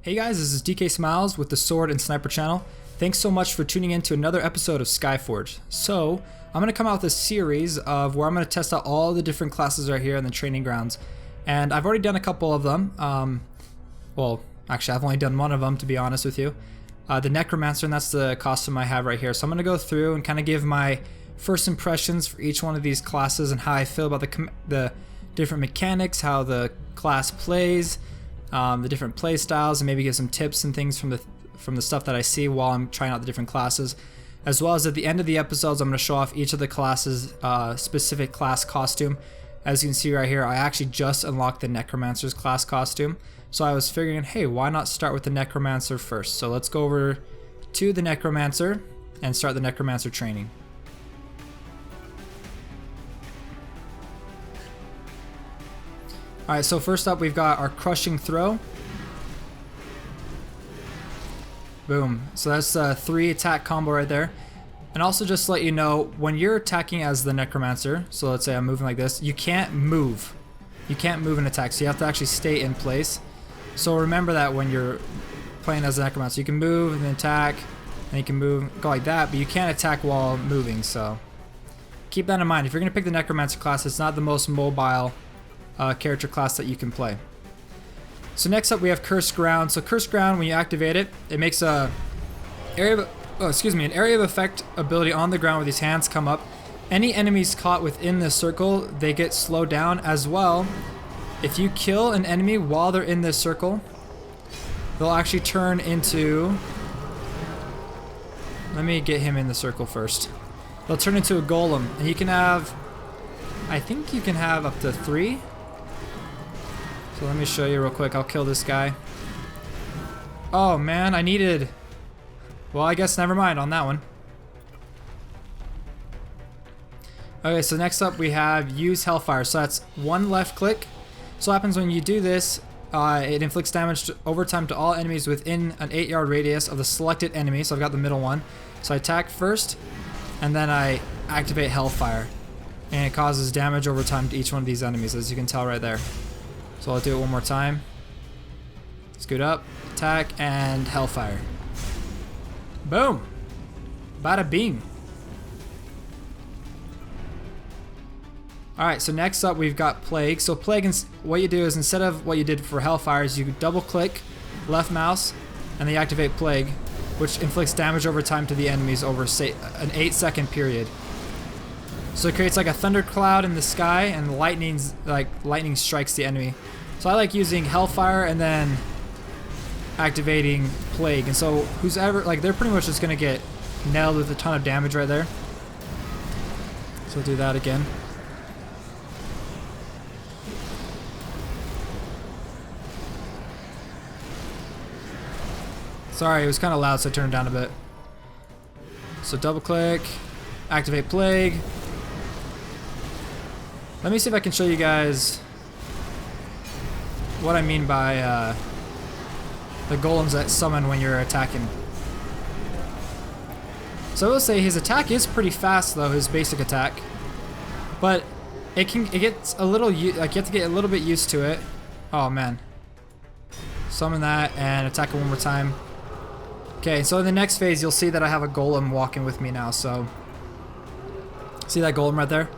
Hey guys, this is Dksmyles with the Sword and Sniper channel. Thanks so much for tuning in to another episode of Skyforge. So, I'm going to come out with a series of where I'm going to test out all the different classes right here in the training grounds. And I've already done a couple of them. Well, actually I've only done one of them, to be honest with you. The Necromancer, and that's the costume I have right here. So I'm going to go through and kind of give my first impressions for each one of these classes and how I feel about the different mechanics, how the class plays, the different play styles, and maybe give some tips and things from the stuff that I see while I'm trying out the different classes. As well as at the end of the episodes, I'm going to show off each of the classes' specific class costume. As you can see right here, I actually just unlocked the Necromancer's class costume. So I was figuring, hey, why not start with the Necromancer first? So let's go over to the Necromancer and start the Necromancer training. Alright, so first up we've got our Crushing Throw. Boom. So that's a 3 attack combo right there. And also just to let you know, when you're attacking as the Necromancer, so let's say I'm moving like this, you can't move. You can't move and attack, so you have to actually stay in place. So remember that when you're playing as the Necromancer. You can move and then attack, and you can move, go like that, but you can't attack while moving, so keep that in mind. If you're going to pick the Necromancer class, it's not the most mobile character class that you can play. So next up we have Cursed Ground. So Cursed Ground, when you activate it, it makes an area of effect ability on the ground where these hands come up. Any enemies caught within this circle, they get slowed down as well. If you kill an enemy while they're in this circle, they'll actually turn into... Let me get him in the circle first. They'll turn into a golem, and you can have... I think you can have up to 3. So let me show you real quick. I'll kill this guy. Oh man, I needed... Well, I guess never mind on that one. Okay, so next up we have Use Hellfire. So that's 1 left click. So what happens when you do this, it inflicts damage over time to all enemies within an 8-yard radius of the selected enemy. So I've got the middle one. So I attack first, and then I activate Hellfire. And it causes damage over time to each one of these enemies, as you can tell right there. So I'll do it one more time. Scoot up, attack, and Hellfire. Boom! Bada bing! Alright, so next up we've got Plague. So Plague, what you do is instead of what you did for Hellfire, is you double click, left mouse, and then you activate Plague, which inflicts damage over time to the enemies over, say, an 8-second period. So it creates like a thundercloud in the sky, and lightning strikes the enemy. So I like using Hellfire and then activating Plague. And so they're pretty much just gonna get nailed with a ton of damage right there. So I'll do that again. Sorry, it was kind of loud, so I turned it down a bit. So double click, activate Plague. Let me see if I can show you guys what I mean by the golems that summon when you're attacking. So I will say his attack is pretty fast though, his basic attack. But it gets a little, like you have to get a little bit used to it. Oh man. Summon that and attack it one more time. Okay, so in the next phase you'll see that I have a golem walking with me now, so. See that golem right there?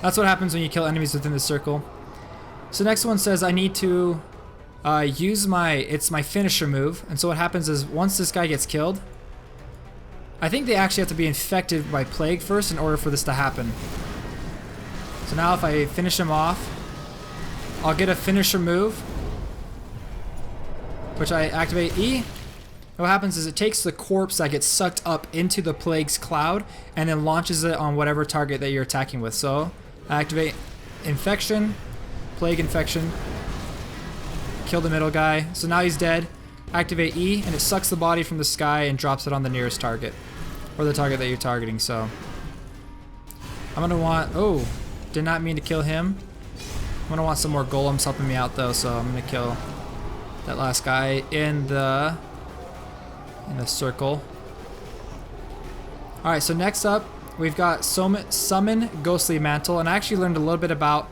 That's what happens when you kill enemies within the circle. So next one says I need to use it's my finisher move. And so what happens is once this guy gets killed, I think they actually have to be infected by Plague first in order for this to happen. So now if I finish him off, I'll get a finisher move, which I activate E. And what happens is it takes the corpse that gets sucked up into the Plague's cloud and then launches it on whatever target that you're attacking with. So activate Infection, Plague Infection, kill the middle guy. So now he's dead. Activate E, and it sucks the body from the sky and drops it on the nearest target, or the target that you're targeting. So I'm gonna want, oh, did not mean to kill him. I'm gonna want some more golems helping me out though, so I'm gonna kill that last guy in the circle. Alright, so next up we've got Summon Ghostly Mantle, and I actually learned a little bit about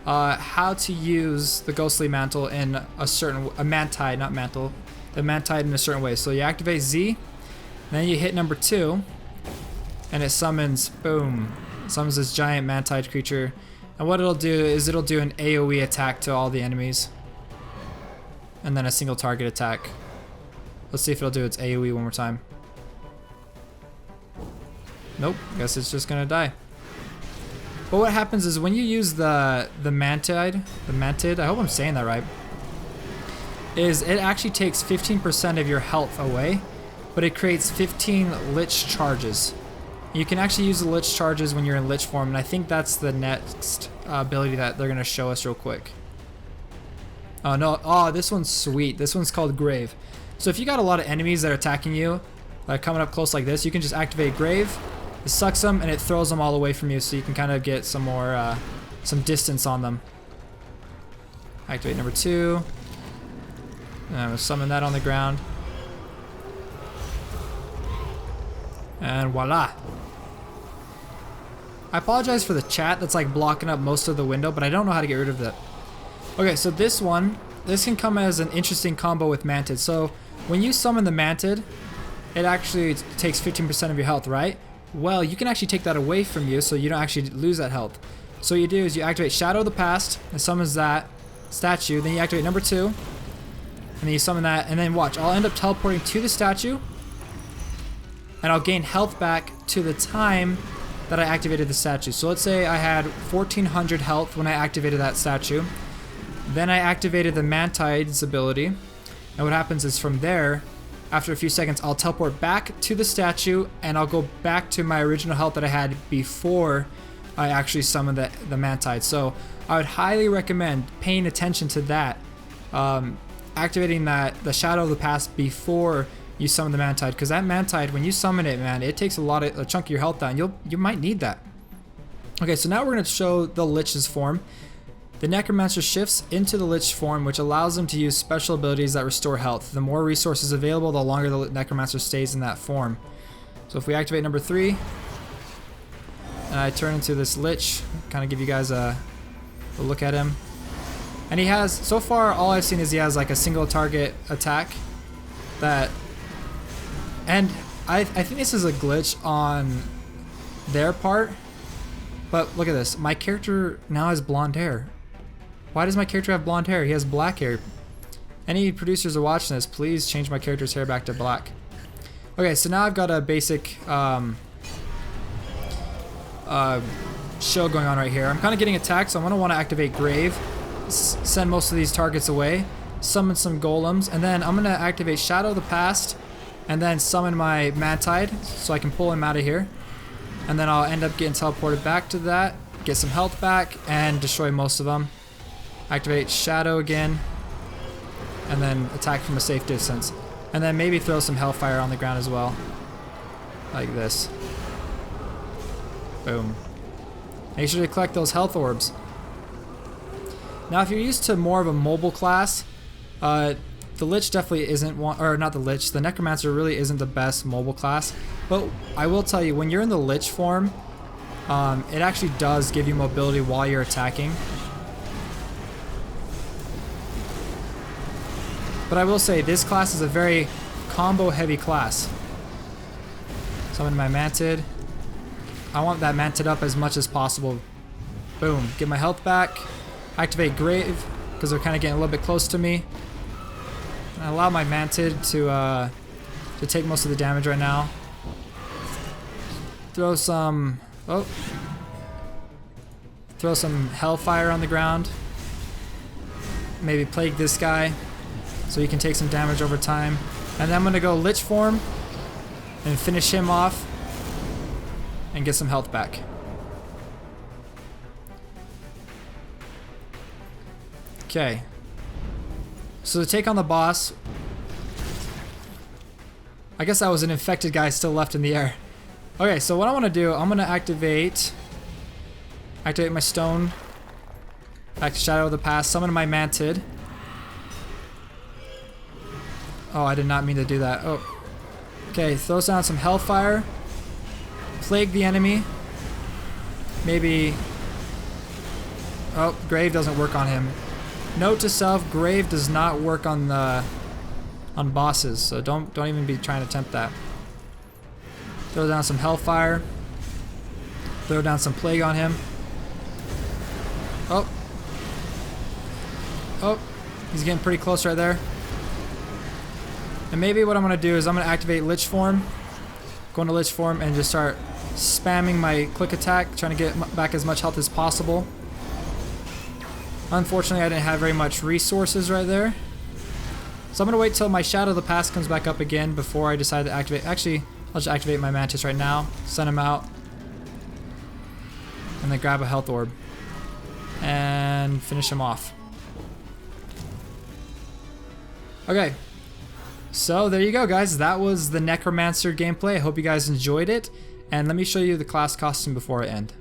how to use the Ghostly Mantle in a Mantid, not Mantle, the Mantid in a certain way. So you activate Z, then you hit number 2, and it summons, boom, summons this giant Mantid creature. And what it'll do is it'll do an AoE attack to all the enemies. And then a single target attack. Let's see if it'll do its AoE one more time. Nope, guess it's just gonna die. But what happens is when you use the Mantid, I hope I'm saying that right, is it actually takes 15% of your health away, but it creates 15 Lich charges. You can actually use the Lich charges when you're in Lich form, and I think that's the next ability that they're gonna show us real quick. Oh no, oh, this one's sweet. This one's called Grave. So if you got a lot of enemies that are attacking you, like coming up close like this, you can just activate Grave. It sucks them and it throws them all away from you, so you can kind of get some more, some distance on them. Activate number 2. And I'm gonna summon that on the ground. And voila. I apologize for the chat that's like blocking up most of the window, but I don't know how to get rid of that. Okay, so this can come as an interesting combo with Mantid. So when you summon the Mantid, it actually takes 15% of your health, right? Well, you can actually take that away from you so you don't actually lose that health. So what you do is you activate Shadow of the Past, and summons that statue, then you activate number 2, and then you summon that, and then watch, I'll end up teleporting to the statue, and I'll gain health back to the time that I activated the statue. So let's say I had 1400 health when I activated that statue. Then I activated the Mantid's ability, and what happens is from there, after a few seconds, I'll teleport back to the statue, and I'll go back to my original health that I had before I actually summoned the Mantid. So I would highly recommend paying attention to that, activating the Shadow of the Past before you summon the Mantid, because that Mantid, when you summon it, man, it takes a chunk of your health down. You might need that. Okay, so now we're going to show the Lich's form. The Necromancer shifts into the Lich form, which allows them to use special abilities that restore health. The more resources available, the longer the Necromancer stays in that form. So if we activate number 3, and I turn into this Lich, kind of give you guys a look at him. And he has, so far all I've seen is he has like a single target attack that, and I think this is a glitch on their part, but look at this. My character now has blonde hair. Why does my character have blonde hair? He has black hair. Any producers are watching this, please change my character's hair back to black. Okay, so now I've got a basic show going on right here. I'm kind of getting attacked, so I'm going to want to activate Grave, send most of these targets away, summon some golems, and then I'm going to activate Shadow of the Past, and then summon my Mantid, so I can pull him out of here. And then I'll end up getting teleported back to that, get some health back, and destroy most of them. Activate Shadow again, and then attack from a safe distance. And then maybe throw some Hellfire on the ground as well. Like this. Boom. Make sure to collect those health orbs. Now if you're used to more of a mobile class, the Lich definitely isn't one, or not the Lich, the Necromancer really isn't the best mobile class. But I will tell you, when you're in the Lich form, it actually does give you mobility while you're attacking. But I will say, this class is a very combo-heavy class. Summon my Mantid. I want that Mantid up as much as possible. Boom. Get my health back. Activate Grave, because they're kind of getting a little bit close to me. And I allow my Mantid to take most of the damage right now. Throw some... oh. Throw some Hellfire on the ground. Maybe Plague this guy, so he can take some damage over time. And then I'm going to go Lich Form and finish him off and get some health back. Okay. So to take on the boss, I guess that was an infected guy still left in the air. Okay, so what I want to do, I'm going to activate my stone, back to Shadow of the Past, summon my Mantid. Oh, I did not mean to do that. Oh. Okay, throws down some Hellfire. Plague the enemy. Maybe... oh, Grave doesn't work on him. Note to self, Grave does not work on the on bosses, so don't even be trying to attempt that. Throw down some Hellfire. Throw down some Plague on him. Oh. Oh. He's getting pretty close right there. And maybe what I'm going to do is I'm going to activate Lich Form. Go into Lich Form and just start spamming my quick attack, trying to get back as much health as possible. Unfortunately, I didn't have very much resources right there. So I'm going to wait till my Shadow of the Past comes back up again before I decide to activate. Actually, I'll just activate my Mantis right now. Send him out. And then grab a health orb. And finish him off. Okay. So there you go, guys. That was the Necromancer gameplay. I hope you guys enjoyed it. And let me show you the class costume before I end.